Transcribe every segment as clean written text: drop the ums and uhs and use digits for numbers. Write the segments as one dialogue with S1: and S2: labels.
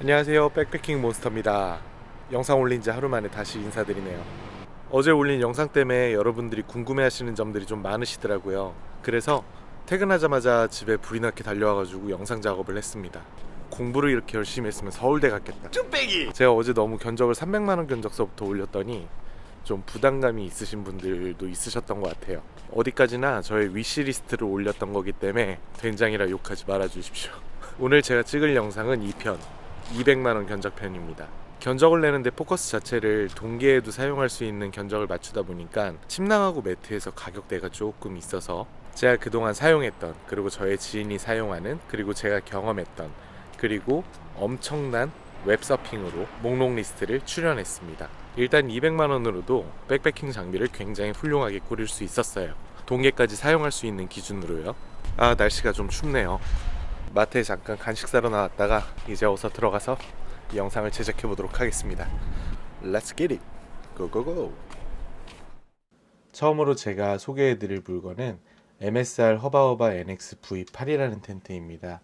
S1: 안녕하세요. 백패킹 몬스터입니다. 영상 올린 지 하루 만에 다시 인사드리네요. 어제 올린 영상 때문에 여러분들이 궁금해 하시는 점들이 좀 많으시더라고요. 그래서 퇴근하자마자 집에 불이 나게 달려와가지고 영상 작업을 했습니다. 공부를 이렇게 열심히 했으면 서울대 갔겠다. 쭈빼기! 제가 어제 너무 견적을 300만원 견적서부터 올렸더니 좀 부담감이 있으신 분들도 있으셨던 것 같아요. 어디까지나 저의 위시리스트를 올렸던 거기 때문에 된장이라 욕하지 말아주십시오. 오늘 제가 찍을 영상은 2편 200만원 견적편입니다. 견적을 내는데 포커스 자체를 동계에도 사용할 수 있는 견적을 맞추다 보니까 침낭하고 매트에서 가격대가 조금 있어서 제가 그동안 사용했던, 그리고 저의 지인이 사용하는, 그리고 제가 경험했던, 그리고 엄청난 웹서핑으로 목록 리스트를 출연했습니다. 일단 200만원으로도 백패킹 장비를 굉장히 훌륭하게 꾸릴 수 있었어요. 동계까지 사용할 수 있는 기준으로요. 날씨가 좀 춥네요. 마트에 잠깐 간식 사러 나왔다가 이제 어서 들어가서 이 영상을 제작해 보도록 하겠습니다. Let's get it! Go go go! 처음으로 제가 소개해 드릴 물건은 MSR 허바허바 NX V8이라는 텐트입니다.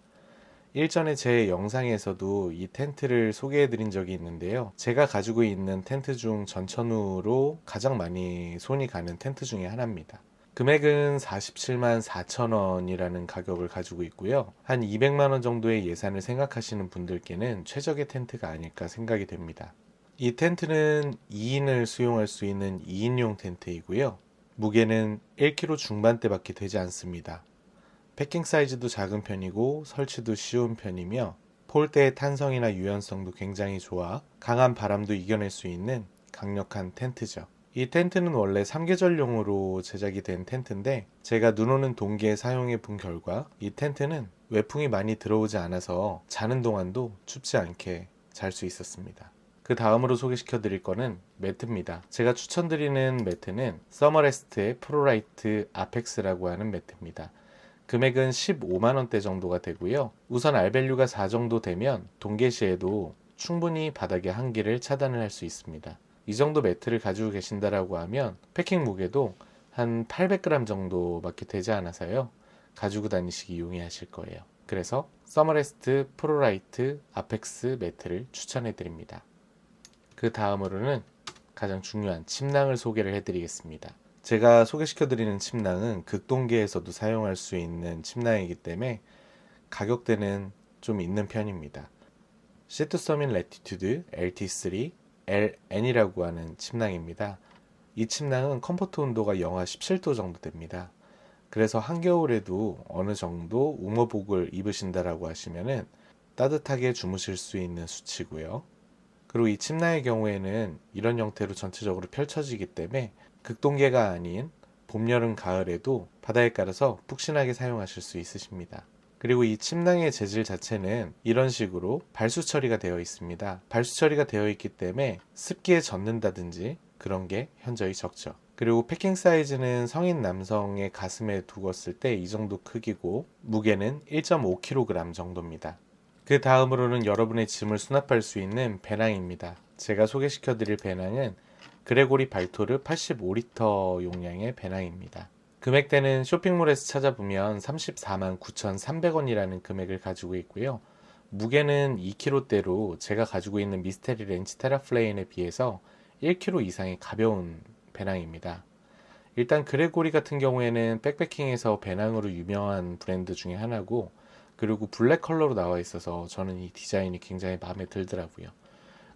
S1: 일전에 제 영상에서도 이 텐트를 소개해 드린 적이 있는데요. 제가 가지고 있는 텐트 중 전천후로 가장 많이 손이 가는 텐트 중에 하나입니다. 금액은 47만 4천 원이라는 가격을 가지고 있고요. 한 200만 원 정도의 예산을 생각하시는 분들께는 최적의 텐트가 아닐까 생각이 됩니다. 이 텐트는 2인을 수용할 수 있는 2인용 텐트이고요. 무게는 1kg 중반대밖에 되지 않습니다. 패킹 사이즈도 작은 편이고 설치도 쉬운 편이며 폴대의 탄성이나 유연성도 굉장히 좋아 강한 바람도 이겨낼 수 있는 강력한 텐트죠. 이 텐트는 원래 3계절용으로 제작이 된 텐트인데 제가 눈 오는 동기에 사용해 본 결과 이 텐트는 외풍이 많이 들어오지 않아서 자는 동안도 춥지 않게 잘 수 있었습니다. 그 다음으로 소개시켜 드릴 거는 매트입니다. 제가 추천드리는 매트는 서머레스트의 프로라이트 아펙스라고 하는 매트입니다. 금액은 15만원대 정도가 되고요. 우선 R밸류가 4 정도 되면 동계시에도 충분히 바닥의 한기를 차단을 할 수 있습니다. 이 정도 매트를 가지고 계신다라고 하면 패킹 무게도 한 800g 정도밖에 되지 않아서요. 가지고 다니시기 용이하실 거예요. 그래서 서머레스트 프로라이트 아펙스 매트를 추천해 드립니다. 그 다음으로는 가장 중요한 침낭을 소개를 해드리겠습니다. 제가 소개시켜드리는 침낭은 극동계에서도 사용할 수 있는 침낭이기 때문에 가격대는 좀 있는 편입니다. 시트서민 레티튜드 LT3 LN이라고 하는 침낭입니다. 이 침낭은 컴포트 온도가 영하 17도 정도 됩니다. 그래서 한겨울에도 어느 정도 우모복을 입으신다라고 하시면은 따뜻하게 주무실 수 있는 수치고요. 그리고 이 침낭의 경우에는 이런 형태로 전체적으로 펼쳐지기 때문에 극동계가 아닌 봄, 여름, 가을에도 바다에 깔아서 푹신하게 사용하실 수 있으십니다. 그리고 이 침낭의 재질 자체는 이런 식으로 발수 처리가 되어 있습니다. 발수 처리가 되어 있기 때문에 습기에 젖는다든지 그런 게 현저히 적죠. 그리고 패킹 사이즈는 성인 남성의 가슴에 두었을 때 이 정도 크기고 무게는 1.5kg 정도입니다. 그 다음으로는 여러분의 짐을 수납할 수 있는 배낭입니다. 제가 소개시켜 드릴 배낭은 그레고리 발토르 85리터 용량의 배낭입니다. 금액대는 쇼핑몰에서 찾아보면 34만 9,300원이라는 금액을 가지고 있고요. 무게는 2kg대로 제가 가지고 있는 미스테리 렌치 테라플레인에 비해서 1kg 이상의 가벼운 배낭입니다. 일단 그레고리 같은 경우에는 백패킹에서 배낭으로 유명한 브랜드 중에 하나고, 그리고 블랙 컬러로 나와 있어서 저는 이 디자인이 굉장히 마음에 들더라고요.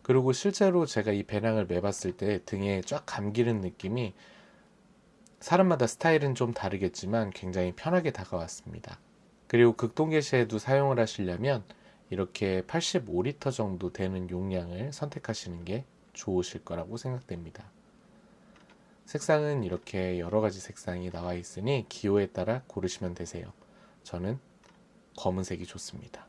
S1: 그리고 실제로 제가 이 배낭을 매봤을 때 등에 쫙 감기는 느낌이 사람마다 스타일은 좀 다르겠지만 굉장히 편하게 다가왔습니다. 그리고 극동계시에도 사용을 하시려면 이렇게 85리터 정도 되는 용량을 선택하시는 게 좋으실 거라고 생각됩니다. 색상은 이렇게 여러 가지 색상이 나와 있으니 기호에 따라 고르시면 되세요. 저는 검은색이 좋습니다.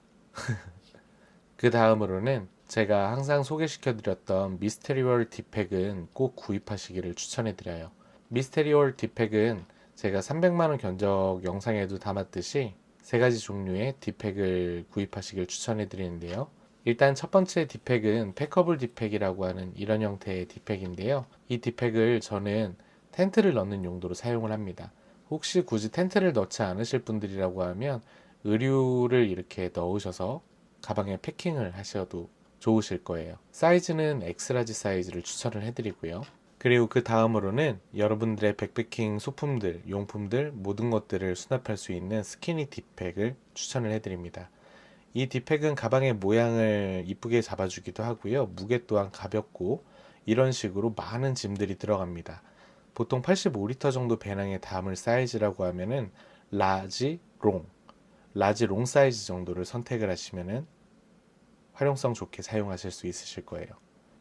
S1: 그 다음으로는 제가 항상 소개시켜드렸던 미스테리얼 디팩은 꼭 구입하시기를 추천해드려요. 미스테리얼 디팩은 제가 300만원 견적 영상에도 담았듯이 세 가지 종류의 디팩을 구입하시길 추천해드리는데요. 일단 첫 번째 디팩은 패커블 디팩이라고 하는 이런 형태의 디팩인데요. 이 디팩을 저는 텐트를 넣는 용도로 사용을 합니다. 혹시 굳이 텐트를 넣지 않으실 분들이라고 하면 의류를 이렇게 넣으셔서 가방에 패킹을 하셔도 좋으실 거예요. 사이즈는 엑스라지 사이즈를 추천을 해드리고요. 그리고 그 다음으로는 여러분들의 백패킹 소품들, 용품들 모든 것들을 수납할 수 있는 스키니 딥팩을 추천을 해드립니다. 이 딥팩은 가방의 모양을 이쁘게 잡아주기도 하고요. 무게 또한 가볍고 이런 식으로 많은 짐들이 들어갑니다. 보통 85리터 정도 배낭에 담을 사이즈라고 하면은 라지 롱 사이즈 정도를 선택을 하시면은 활용성 좋게 사용하실 수 있으실 거예요.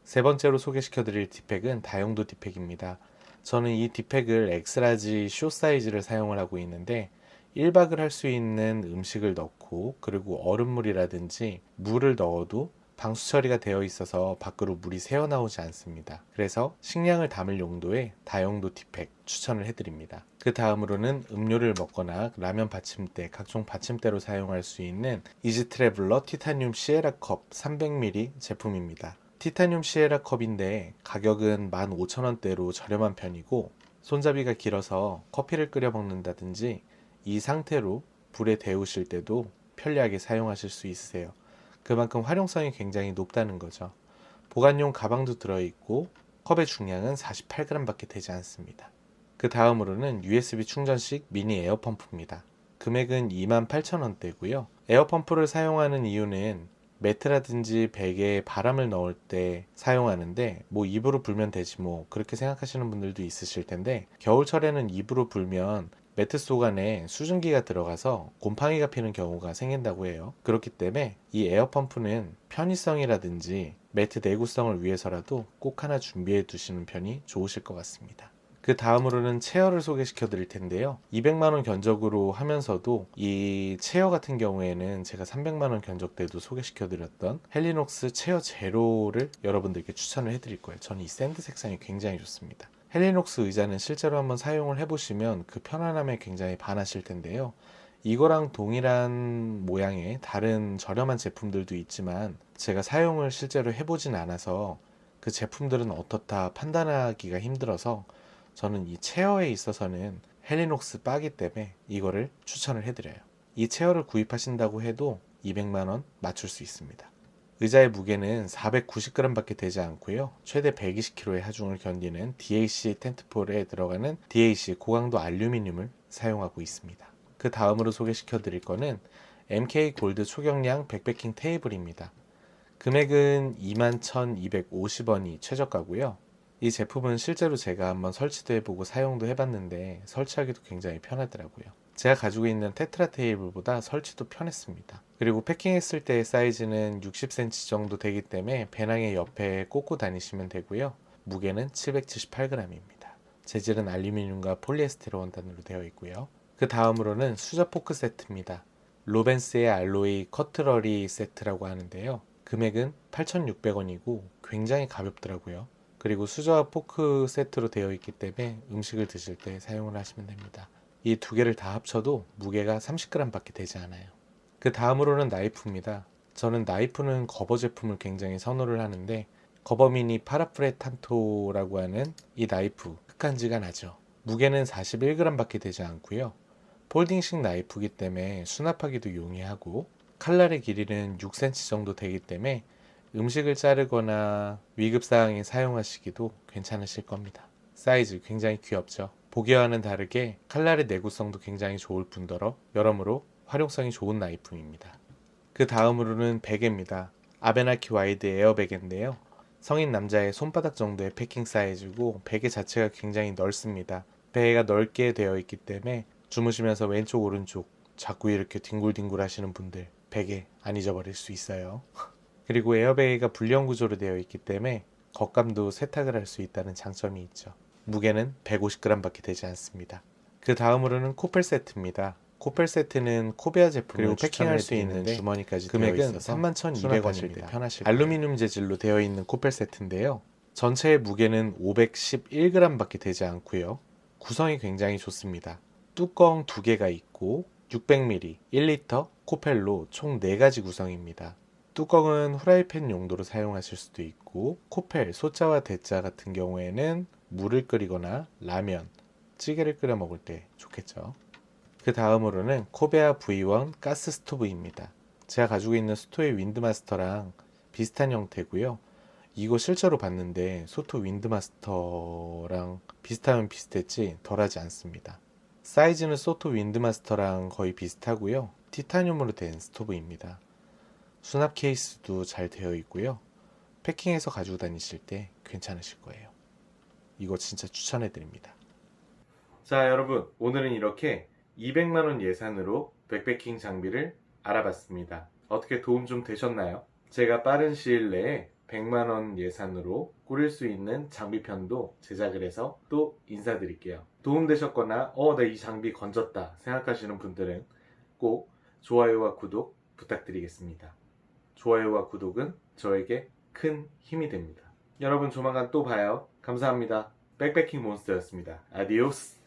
S1: 세 번째로 소개시켜 드릴 딥팩은 다용도 딥팩입니다. 저는 이 딥팩을 엑스라지 쇼 사이즈를 사용을 하고 있는데 1박을 할 수 있는 음식을 넣고 그리고 얼음물이라든지 물을 넣어도 방수 처리가 되어 있어서 밖으로 물이 새어나오지 않습니다. 그래서 식량을 담을 용도의 다용도 딥팩 추천을 해드립니다. 그 다음으로는 음료를 먹거나 라면 받침대, 각종 받침대로 사용할 수 있는 이지 트래블러 티타늄 시에라 컵 300ml 제품입니다. 티타늄 시에라 컵인데 가격은 15,000원대로 저렴한 편이고 손잡이가 길어서 커피를 끓여 먹는다든지 이 상태로 불에 데우실 때도 편리하게 사용하실 수 있으세요. 그만큼 활용성이 굉장히 높다는 거죠. 보관용 가방도 들어있고 컵의 중량은 48g 밖에 되지 않습니다. 그 다음으로는 USB 충전식 미니 에어펌프입니다. 금액은 28,000원대고요. 에어펌프를 사용하는 이유는 매트라든지 베개에 바람을 넣을 때 사용하는데 뭐 입으로 불면 되지 뭐 그렇게 생각하시는 분들도 있으실 텐데 겨울철에는 입으로 불면 매트 속 안에 수증기가 들어가서 곰팡이가 피는 경우가 생긴다고 해요. 그렇기 때문에 이 에어펌프는 편의성이라든지 매트 내구성을 위해서라도 꼭 하나 준비해 두시는 편이 좋으실 것 같습니다. 그 다음으로는 체어를 소개시켜 드릴 텐데요. 200만원 견적으로 하면서도 이 체어 같은 경우에는 제가 300만원 견적 때도 소개시켜 드렸던 헬리녹스 체어 제로를 여러분들께 추천을 해드릴 거예요. 저는 이 샌드 색상이 굉장히 좋습니다. 헬리녹스 의자는 실제로 한번 사용을 해보시면 그 편안함에 굉장히 반하실 텐데요. 이거랑 동일한 모양의 다른 저렴한 제품들도 있지만 제가 사용을 실제로 해보진 않아서 그 제품들은 어떻다 판단하기가 힘들어서 저는 이 체어에 있어서는 헬리녹스 바기 때문에 이거를 추천을 해드려요. 이 체어를 구입하신다고 해도 200만원 맞출 수 있습니다. 의자의 무게는 490g 밖에 되지 않고요. 최대 120kg의 하중을 견디는 DAC 텐트폴에 들어가는 DAC 고강도 알루미늄을 사용하고 있습니다. 그 다음으로 소개시켜 드릴 거는 MK 골드 초경량 백패킹 테이블입니다. 금액은 21,250원이 최저가고요. 이 제품은 실제로 제가 한번 설치도 해보고 사용도 해봤는데 설치하기도 굉장히 편하더라고요. 제가 가지고 있는 테트라 테이블보다 설치도 편했습니다. 그리고 패킹했을 때의 사이즈는 60cm 정도 되기 때문에 배낭의 옆에 꽂고 다니시면 되고요. 무게는 778g입니다. 재질은 알루미늄과 폴리에스테르 단으로 되어 있고요. 그 다음으로는 수저 포크 세트입니다. 로벤스의 알로이 커트러리 세트라고 하는데요. 금액은 8,600원이고 굉장히 가볍더라고요. 그리고 수저와 포크 세트로 되어 있기 때문에 음식을 드실 때 사용을 하시면 됩니다. 이 두 개를 다 합쳐도 무게가 30g 밖에 되지 않아요. 그 다음으로는 나이프입니다. 저는 나이프는 거버 제품을 굉장히 선호를 하는데 거버미니 파라프레탄토라고 하는 이 나이프 흑간지가 나죠. 무게는 41g 밖에 되지 않고요. 폴딩식 나이프이기 때문에 수납하기도 용이하고 칼날의 길이는 6cm 정도 되기 때문에 음식을 자르거나 위급사항에 사용하시기도 괜찮으실 겁니다. 사이즈 굉장히 귀엽죠. 보기와는 다르게 칼날의 내구성도 굉장히 좋을 뿐더러 여러모로 활용성이 좋은 나이프입니다. 그 다음으로는 베개입니다. 아베나키 와이드 에어 베개인데요. 성인 남자의 손바닥 정도의 패킹 사이즈고 베개 자체가 굉장히 넓습니다. 베개가 넓게 되어 있기 때문에 주무시면서 왼쪽 오른쪽 자꾸 이렇게 뒹굴뒹굴 하시는 분들 베개 안 잊어버릴 수 있어요. 그리고 에어베이가 불리형 구조로 되어 있기 때문에 겉감도 세탁을 할 수 있다는 장점이 있죠. 무게는 150g 밖에 되지 않습니다. 그 다음으로는 코펠 세트입니다. 코펠 세트는 코베아 제품을 패킹할 수 있는 주머니까지 금액은 31,200원입니다. 편하실 알루미늄 재질로 되어 있는 코펠 세트인데요. 전체의 무게는 511g 밖에 되지 않고요. 구성이 굉장히 좋습니다. 뚜껑 2개가 있고 600ml, 1리터 코펠로 총 4가지 구성입니다. 뚜껑은 후라이팬 용도로 사용하실 수도 있고 코펠, 소자와 대자 같은 경우에는 물을 끓이거나 라면, 찌개를 끓여 먹을 때 좋겠죠. 그 다음으로는 코베아 V1 가스 스토브입니다. 제가 가지고 있는 스토의 윈드마스터랑 비슷한 형태고요. 이거 실제로 봤는데 소토 윈드마스터랑 비슷하면 비슷했지 덜하지 않습니다. 사이즈는 소토 윈드마스터랑 거의 비슷하고요. 티타늄으로 된 스토브입니다. 수납 케이스도 잘 되어 있고요. 패킹해서 가지고 다니실 때 괜찮으실 거예요. 이거 진짜 추천해 드립니다. 자, 여러분, 오늘은 이렇게 200만원 예산으로 백패킹 장비를 알아봤습니다. 어떻게 도움 좀 되셨나요? 제가 빠른 시일 내에 100만원 예산으로 꾸릴 수 있는 장비편도 제작을 해서 또 인사드릴게요. 도움되셨거나 나 이 장비 건졌다 생각하시는 분들은 꼭 좋아요와 구독 부탁드리겠습니다. 좋아요와 구독은 저에게 큰 힘이 됩니다. 여러분 조만간 또 봐요. 감사합니다. 백패킹 몬스터였습니다. 아디오스.